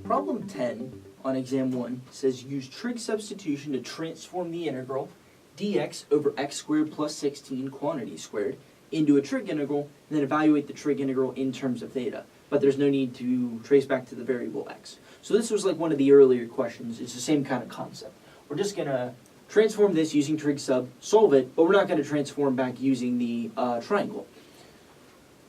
Problem 10 on exam 1 says use trig substitution to transform the integral dx over x squared plus 16 quantity squared into a trig integral, and then evaluate the trig integral in terms of theta. But there's no need to trace back to the variable x. So this was like one of the earlier questions. It's the same kind of concept. We're just going to transform this using trig sub, solve it, but we're not going to transform back using the triangle.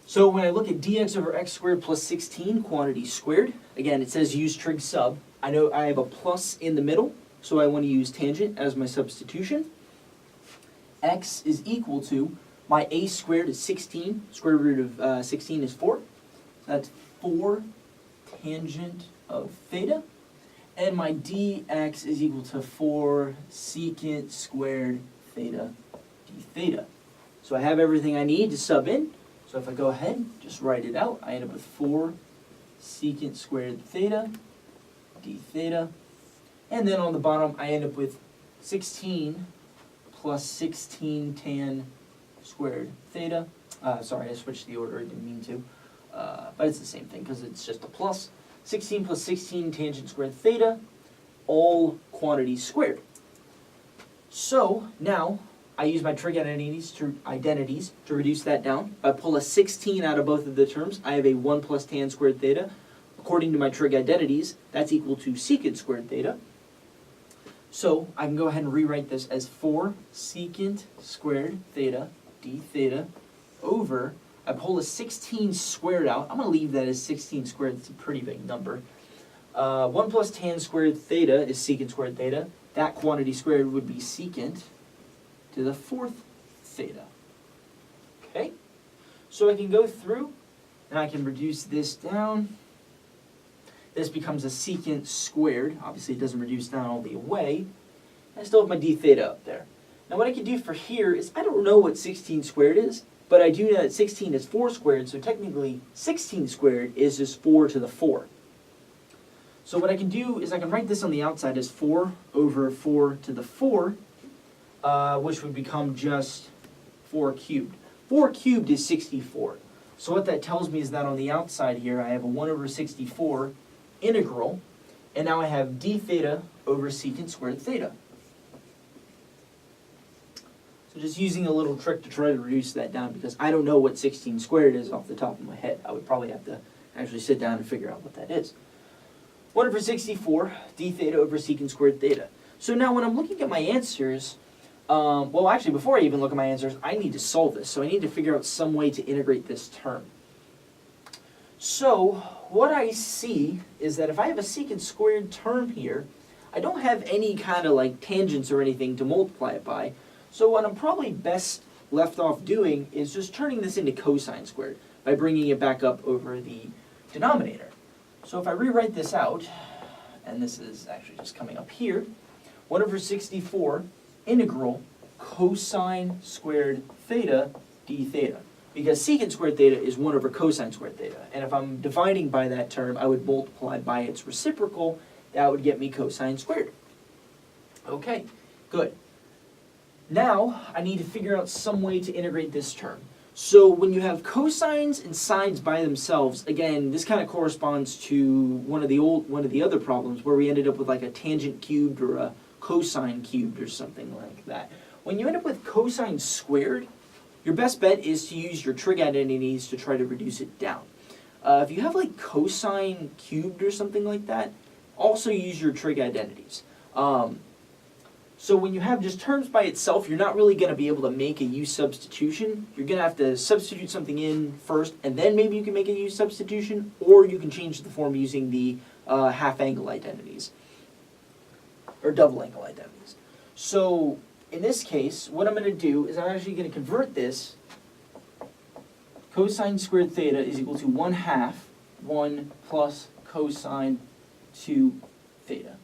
So when I look at dx over x squared plus 16 quantity squared, again, it says use trig sub. I know I have a plus in the middle, so I want to use tangent as my substitution. X is equal to, my a squared is 16, square root of 16 is 4. So that's 4 tangent of theta. And my dx is equal to 4 secant squared theta d theta. So I have everything I need to sub in. So if I go ahead, just write it out, I end up with 4 secant squared theta d theta. And then on the bottom, I end up with 16 plus 16 tan squared theta. Sorry, I switched the order, I didn't mean to. But it's the same thing because it's just a plus. 16 plus 16 tangent squared theta, all quantities squared. So now I use my trig identities to reduce that down. If I pull a 16 out of both of the terms, I have a 1 plus tan squared theta. According to my trig identities, that's equal to secant squared theta. So I can go ahead and rewrite this as 4 secant squared theta d theta over, I pull a 16 squared out. I'm going to leave that as 16 squared. That's a pretty big number. 1 plus tan squared theta is secant squared theta. That quantity squared would be secant to the 4th theta. Okay? So I can go through and I can reduce this down. This becomes a secant squared. Obviously it doesn't reduce down all the way. I still have my d theta up there. Now what I can do for here is, I don't know what 16 squared is, but I do know that 16 is 4 squared, so technically 16 squared is just 4 to the 4. So what I can do is I can write this on the outside as 4 over 4 to the 4, which would become just 4 cubed. 4 cubed is 64. So what that tells me is that on the outside here I have a 1 over 64 integral, and now I have d theta over secant squared theta. So just using a little trick to try to reduce that down, because I don't know what 16 squared is off the top of my head. I would probably have to actually sit down and figure out what that is. 1 over 64 d theta over secant squared theta. So now when I'm looking at my answers, well actually before I even look at my answers, I need to solve this. So I need to figure out some way to integrate this term. So what I see is that if I have a secant squared term here, I don't have any kind of like tangents or anything to multiply it by. So what I'm probably best left off doing is just turning this into cosine squared by bringing it back up over the denominator. So if I rewrite this out, and this is actually just coming up here, 1 over 64 integral cosine squared theta d theta. Because secant squared theta is 1 over cosine squared theta. And if I'm dividing by that term, I would multiply by its reciprocal. That would get me cosine squared. Okay, good. Now, I need to figure out some way to integrate this term. So when you have cosines and sines by themselves, again, this kind of corresponds to one of the other problems where we ended up with like a tangent cubed or a cosine cubed or something like that. When you end up with cosine squared, your best bet is to use your trig identities to try to reduce it down. If you have like cosine cubed or something like that, also use your trig identities. So when you have just terms by itself, you're not really going to be able to make a u substitution. You're going to have to substitute something in first, and then maybe you can make a u substitution, or you can change the form using the half angle identities, or double angle identities. So in this case, what I'm going to do is I'm actually going to convert this. Cosine squared theta is equal to 1/2 1 plus cosine 2 theta.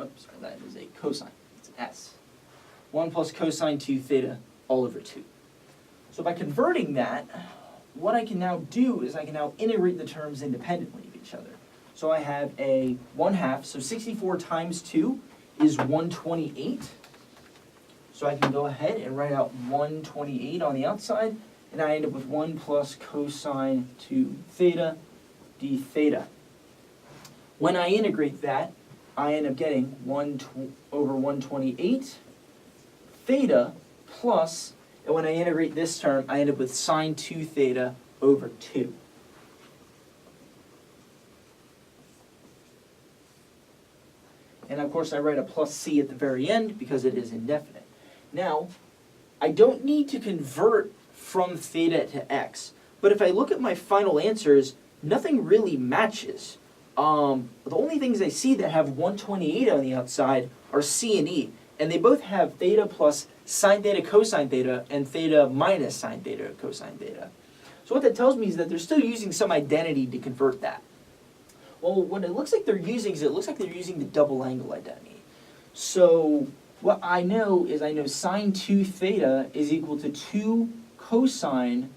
Oops, sorry, that is a cosine. It's an S. 1 plus cosine 2 theta all over 2. So by converting that, what I can now do is I can now integrate the terms independently of each other. So I have a 1/2, so 64 times 2 is 128. So I can go ahead and write out 128 on the outside, and I end up with 1 plus cosine 2 theta d theta. When I integrate that, I end up getting 1 over 128 theta plus, and when I integrate this term, I end up with sine 2 theta over 2. And of course I write a plus c at the very end because it is indefinite. Now, I don't need to convert from theta to x, but if I look at my final answers, nothing really matches. The only things I see that have 128 on the outside are c and e, and they both have theta plus sine theta cosine theta and theta minus sine theta cosine theta. So what that tells me is that they're still using some identity to convert that. Well, what it looks like they're using is it looks like they're using the double angle identity. So what I know is I know sine 2 theta is equal to 2 cosine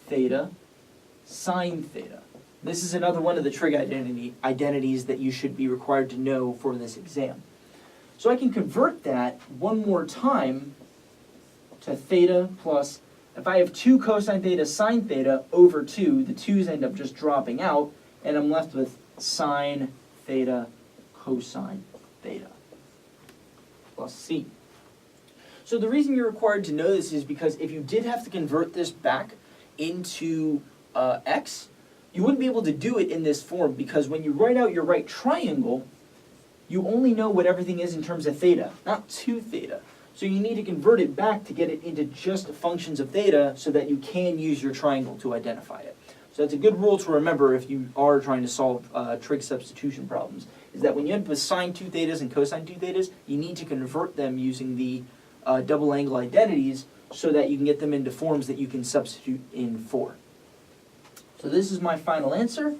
theta sine theta. This is another one of the trig identities that you should be required to know for this exam. So I can convert that one more time to theta plus, if I have 2 cosine theta sine theta over 2, the 2's end up just dropping out, and I'm left with sine theta cosine theta plus c. So the reason you're required to know this is because if you did have to convert this back into x, you wouldn't be able to do it in this form because when you write out your right triangle, you only know what everything is in terms of theta, not 2 theta. So you need to convert it back to get it into just functions of theta so that you can use your triangle to identify it. So that's a good rule to remember if you are trying to solve trig substitution problems, is that when you end up with sine 2 thetas and cosine 2 thetas, you need to convert them using the double angle identities so that you can get them into forms that you can substitute in for. So this is my final answer,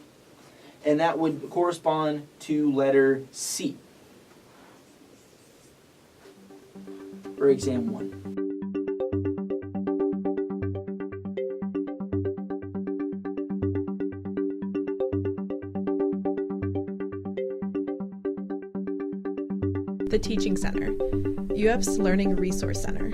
and that would correspond to letter C for exam 1. The Teaching Center, UF's Learning Resource Center.